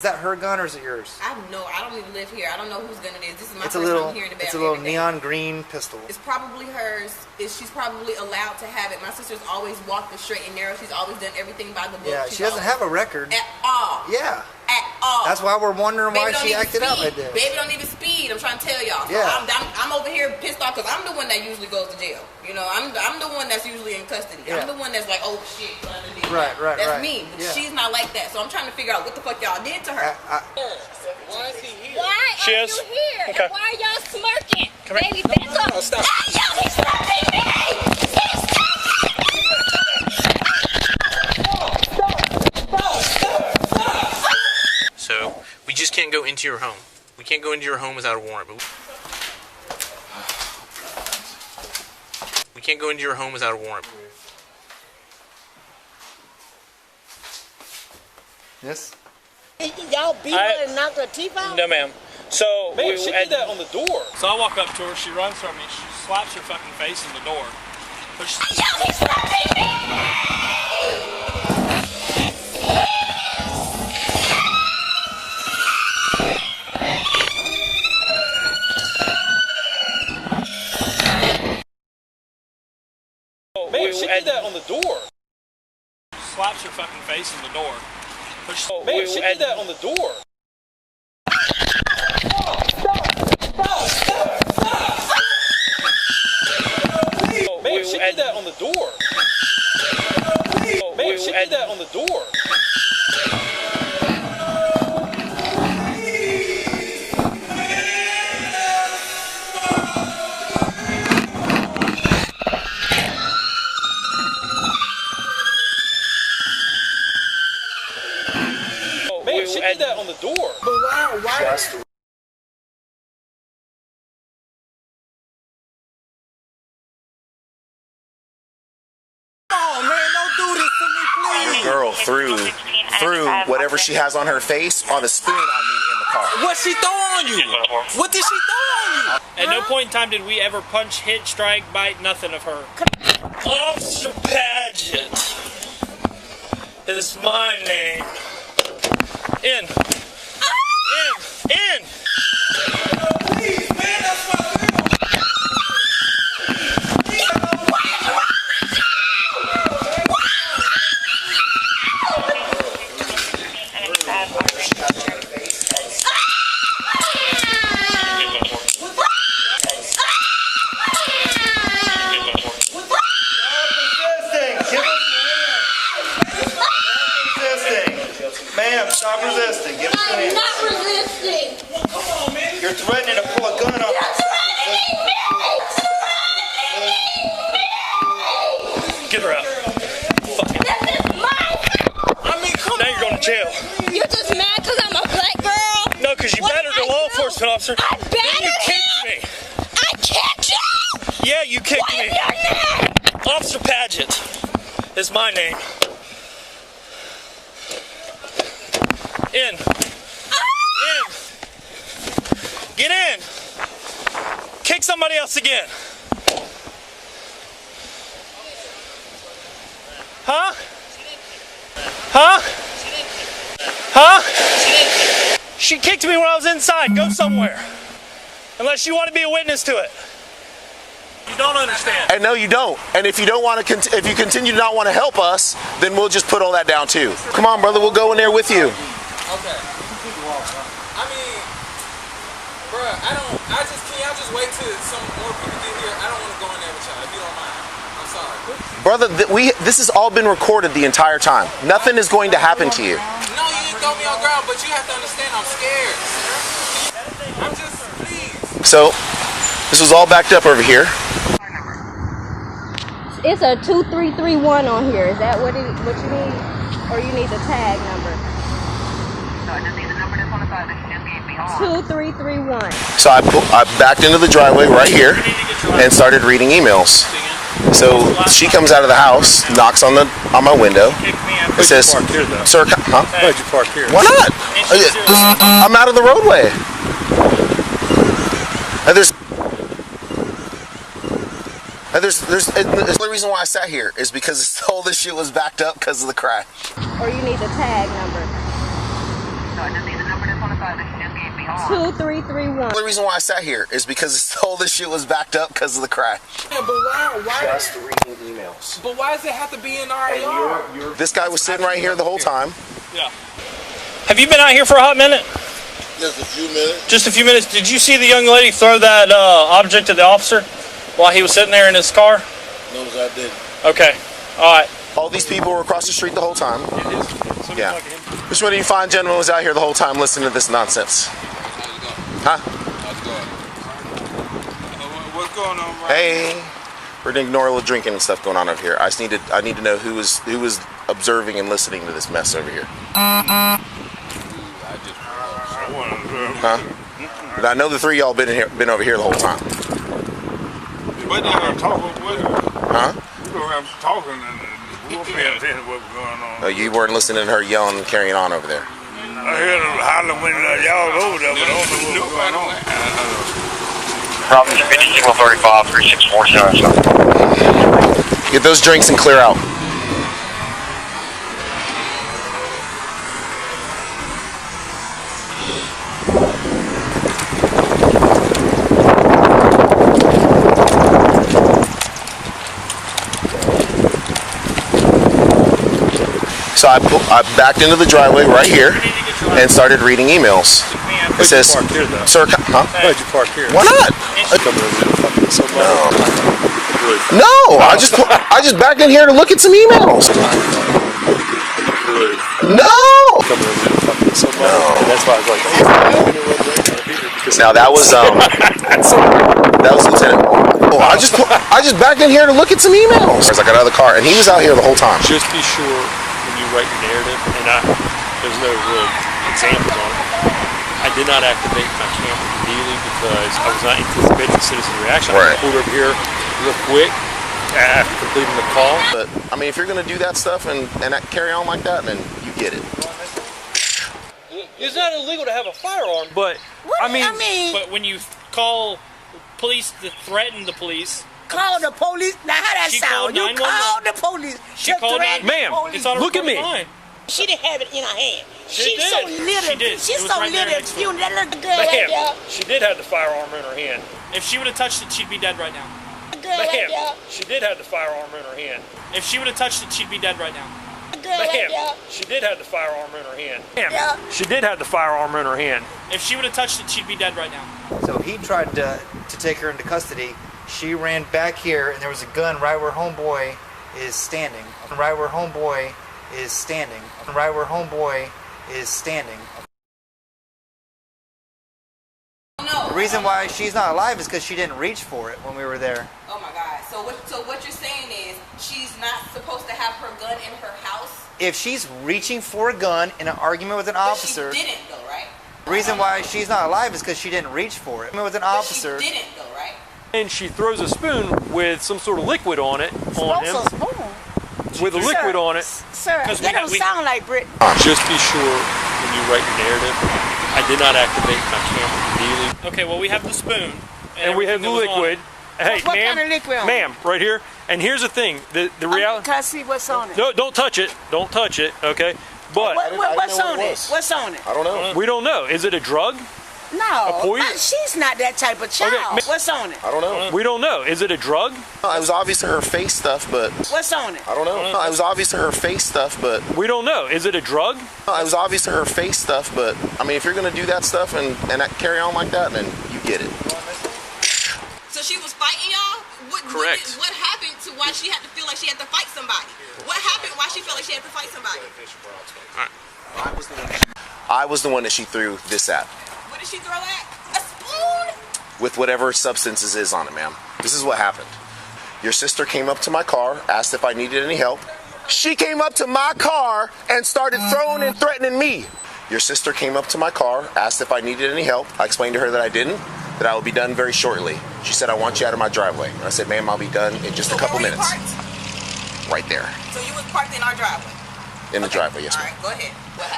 Is that her gun or is it yours? I don't even live here. I don't know whose gun it is. This is my It's first time hearing about it. It's a little neon green pistol. It's probably hers. She's probably allowed to have it. My sister's always walked the straight and narrow. She's always done everything by the book. Yeah, she doesn't have a record. At all. Yeah. At all. That's why we're wondering why she acted out like this. Baby don't even speed. I'm trying to tell y'all. So yeah. I'm over here pissed off because I'm the one that usually goes to jail. You know, I'm the one that's usually in custody. Yeah. I'm the one that's like, oh shit. Right. That's me. But she's not like that. So I'm trying to figure out what the fuck y'all did to her. Why is he here? Why are you here? Okay. And why are y'all smirking? Baby, back up. Stop. Hey, yo, he's stopping me! So, we just can't go into your home. We can't go into your home without a warrant. But we can't go into your home without a warrant. Yes? Y'all beat her and knocked her teeth out? No, ma'am. So, man, she did that on the door. So I walk up to her, she runs from me, she slaps her fucking face in the door. Yo, he's stopping me! Man, she did that on the door. Slaps her fucking face in the door. Man, she did that on the door. Man, she did that on the door. Man, she did that on the door. Man, she did that on the door. But why? Oh man, don't do this to me, please. Girl threw whatever she has on her face on a spoon on me in the car. What she throw on you? What did she throw on you? At no point in time did we ever punch, hit, strike, bite, nothing of her. Officer Paget is my name. In. Please, man, that's my girl. Ma'am, stop resisting. Give us your hand. I'm not resisting. Come on, man. You're threatening to pull a gun on You're us. threatening me! Get her out. Fuck it. This is my... I mean, come on. Now you're going to jail. You're just mad because I'm a black girl? No, because you What battered did a I law do? enforcement officer. I Then battered you him! kicked me. I kicked you! Yeah, you kicked What me. is your name? Officer Paget is my name. In. Get in. Kick somebody else again. Huh? She kicked me when I was inside. Go somewhere. Unless you want to be a witness to it. You don't understand. And no, you don't. And if you don't want to, if you continue to not want to help us, then we'll just put all that down too. Come on, brother, we'll go in there with you. Okay. I mean, bruh, can y'all just wait till some more people get here? I don't want to go in there with y'all, if you don't mind. I'm sorry. Brother, this has all been recorded the entire time. Nothing is going to happen to you. No, you didn't throw me on ground, but you have to understand I'm scared, sir. I'm just, please. So, this was all backed up over here. It's a 2331 on here. Is that what you need? Or you need the tag number? No, I just need the number that's on the side that you just gave me. 2331. So I backed into the driveway right here and started reading emails. So she comes out of the house, knocks on my window. It says, "Sir, huh? Why'd you park here? Why not? I'm out of the roadway." And the only reason why I sat here is because all this shit was backed up because of the crash. Or you need the tag number. No, I just need 2331. The only reason why I sat here is because all this shit was backed up because of the crash. Yeah, but why? Just reading emails. But why does it have to be in our yard? This guy was sitting right here the whole time. Yeah. Have you been out here for a hot minute? Just a few minutes. Just a few minutes. Did you see the young lady throw that object at the officer while he was sitting there in his car? No, I didn't. Okay. All right. All these people were across the street the whole time. Yeah. Which one of you fine gentlemen was out here the whole time listening to this nonsense? Huh? What's going on, right? Hey. We're gonna ignore all the drinking and stuff going on over here. I need to know who was observing and listening to this mess over here. Huh? But I know the three of y'all been over here the whole time. What I'm talking with? Huh? I'm talking and we were paying attention to what was going on. Oh, you weren't listening to her yelling and carrying on over there. I heard them hollering when y'all was over there, but I don't know what was going on. Problem 5135, 3647. Get those drinks and clear out. So I backed into the driveway right here and started reading emails. It says, "Sir, huh? Why'd you park here? Why not? No, I just backed in here to look at some emails. No. That's why I was like, Now that was Lieutenant. Oh, I just backed in here to look at some emails. I got out of the car and he was out here the whole time. Just be sure when you write your narrative, and there's no real examples on it. I did not activate my camera immediately because I was not anticipating the citizen reaction. Right. I pulled over here real quick after completing the call. But I mean, if you're gonna do that stuff and carry on like that, then you get it. It's not illegal to have a firearm, but but when you call police to threaten the police. Call the police. Now how that sound? You call the police. She called 911. Ma'am, it's on her look at me. line. She didn't have it in her hand. She's so little. She's so little. That little girl right there. She did have the firearm in her hand. If she would have touched it, she'd be dead right now. Ma'am, she did have the firearm in her hand. If she would have touched it, she'd be dead right now. Ma'am, she did have the firearm in her hand. Ma'am, she did have the firearm in her hand. If she would have touched it, she'd be dead right now. So he tried to take her into custody. She ran back here, and there was a gun right where homeboy is standing. Right where homeboy is standing. Right where homeboy is standing. No. The reason why she's not alive is because she didn't reach for it when we were there. Oh my God. So what you're saying is she's not supposed to have her gun in her house? If she's reaching for a gun in an argument with an officer. But she didn't though, right? The reason why she's not alive is because she didn't reach for it. With an officer. She didn't though, right? And she throws a spoon with some sort of liquid on it on him. With a liquid on it. Sir, that don't sound like Brittany. Just be sure when you write your narrative, I did not activate my camera immediately. Okay, well we have the spoon. And we have the liquid. Hey, what kind of liquid on it? Ma'am, right here. And here's the thing. The reality. Can I see what's on it? No, don't touch it. Don't touch it, okay? But what's on it? What's on it? I don't know. We don't know. Is it a drug? No, she's not that type of child. Okay. What's on it? I don't know. We don't know. Is it a drug? No, it was obvious to her face stuff, but what's on it? I don't know. No, it was obvious to her face stuff, but we don't know. Is it a drug? No, it was obvious to her face stuff, but I mean, if you're gonna do that stuff and carry on like that, then you get it. So she was fighting y'all? Correct. What happened to why she had to feel like she had to fight somebody? What happened why she felt like she had to fight somebody? I was the one that she threw this at. What did she throw at? A spoon? With whatever substances is on it, ma'am. This is what happened. Your sister came up to my car, asked if I needed any help. She came up to my car and started throwing and threatening me. Your sister came up to my car, asked if I needed any help. I explained to her that I didn't, that I would be done very shortly. She said, I want you out of my driveway. I said, ma'am, I'll be done in just a couple minutes. Right there. So you was parked in our driveway? In the driveway, yes, ma'am. All right, go ahead.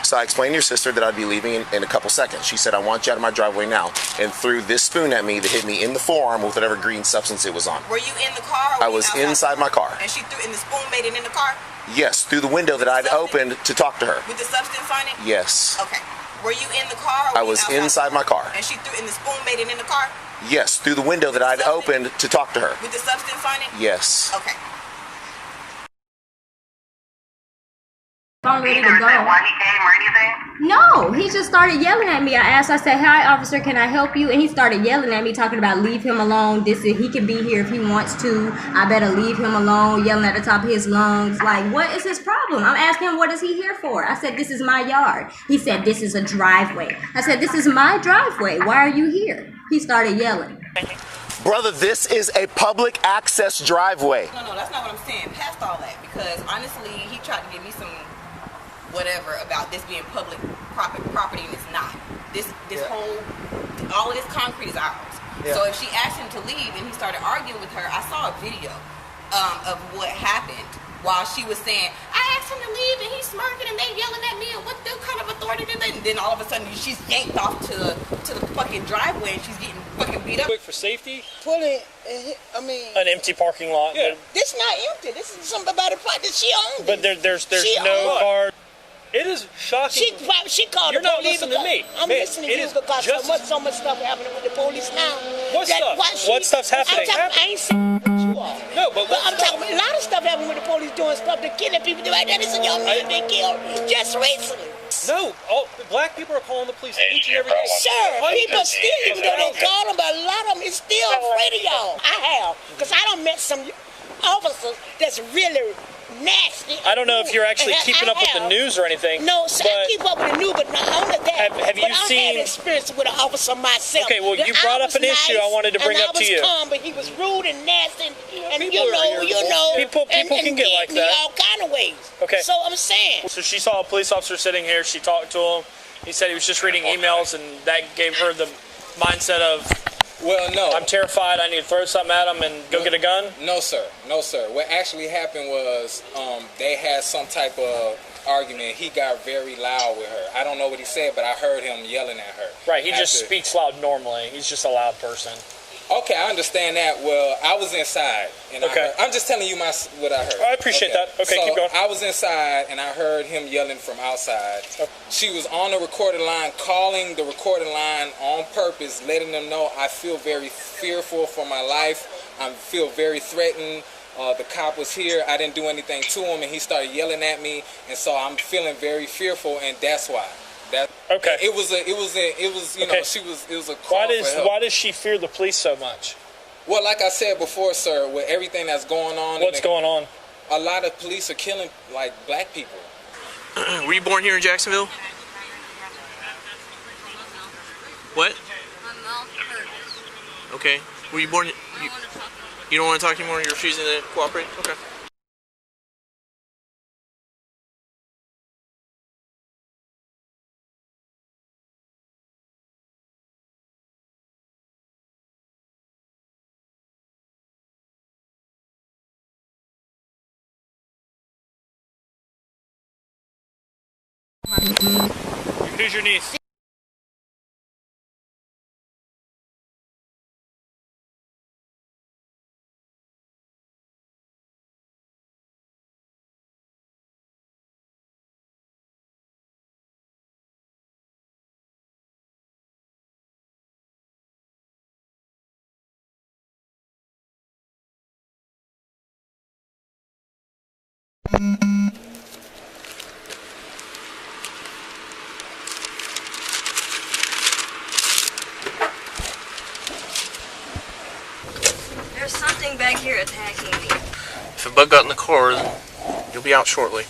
So I explained to your sister that I'd be leaving in a couple seconds. She said, I want you out of my driveway now, and threw this spoon at me that hit me in the forearm with whatever green substance it was on. Were you in the car? Or I was inside my car. And she threw, and the spoon made it in the car? Yes, through the window that I'd opened to talk to her. With the substance on it? Yes. Okay. Were you in the car? Or I was inside my car. And she threw, and the spoon made it in the car? Yes, through the window that I'd opened to talk to her. With the substance on it? Yes. Okay. I'm ready to go. Why he came or anything? No, he just started yelling at me. I said, "Hi, officer, can I help you?" And he started yelling at me, talking about leave him alone. He can be here if he wants to. I better leave him alone. Yelling at the top of his lungs. Like, what is his problem? I'm asking him, what is he here for? I said, this is my yard. He said, this is a driveway. I said, this is my driveway. Why are you here? He started yelling. Brother, this is a public access driveway. No, that's not what I'm saying. Past all that, because honestly, he tried to give me some whatever about this being public property, and it's not. This whole, all of this concrete is ours. Yeah. So if she asked him to leave and he started arguing with her, I saw a video of what happened while she was saying, I asked him to leave and he's smirking and they yelling at me, and what kind of authority did they? And then all of a sudden she's yanked off to the fucking driveway and she's getting fucking beat up. Quick for safety. Pulling, I mean, an empty parking lot. Yeah. This not empty. This is something about a part that she owns. But there's no car. It is shocking. She called You're the not police. listening to me. I'm listening to you because so much stuff happening with the police now. What stuff? What stuff's happening? I ain't saying you all. No, but I'm talking about a lot of stuff happening with the police doing stuff. They're killing people. Right there, there's a young man they killed just recently. No, black people are calling the police each and every day. Sure, people still, even though they call them, but a lot of them is still afraid of y'all. I have, because I done met some officers that's really nasty. I don't know if you're actually keeping up with the news or anything. No, so I keep up with the news, but not only that. Have you seen? I had experience with an officer myself. Okay, well, you brought up an issue I wanted to bring up to you. Calm, but he was rude and nasty, and people can get like that. All kind of ways. Okay. So I'm saying. So she saw a police officer sitting here. She talked to him. He said he was just reading emails, and that gave her the mindset of, well, no. I'm terrified. I need to throw something at him and go get a gun? No, sir. No, sir. What actually happened was they had some type of argument. He got very loud with her. I don't know what he said, but I heard him yelling at her. Right. He just speaks loud normally. He's just a loud person. Okay, I understand that. Well, I was inside. And I'm just telling you what I heard. I appreciate that. Okay, so keep going. I was inside, and I heard him yelling from outside. She was on the recorded line, calling the recorded line on purpose, letting them know I feel very fearful for my life. I feel very threatened. The cop was here. I didn't do anything to him, and he started yelling at me. And so I'm feeling very fearful, and that's why. Okay. It was you know, it was a call for help. Why does she fear the police so much? Well, like I said before, sir, with everything that's going on. What's going on? A lot of police are killing, like, black people. Were you born here in Jacksonville? What? My mouth hurts. Okay. Were you born? You don't want to talk anymore? You're refusing to cooperate? Okay. Who's your niece? There's something back here attacking me. If a bug got in the car, you'll be out shortly.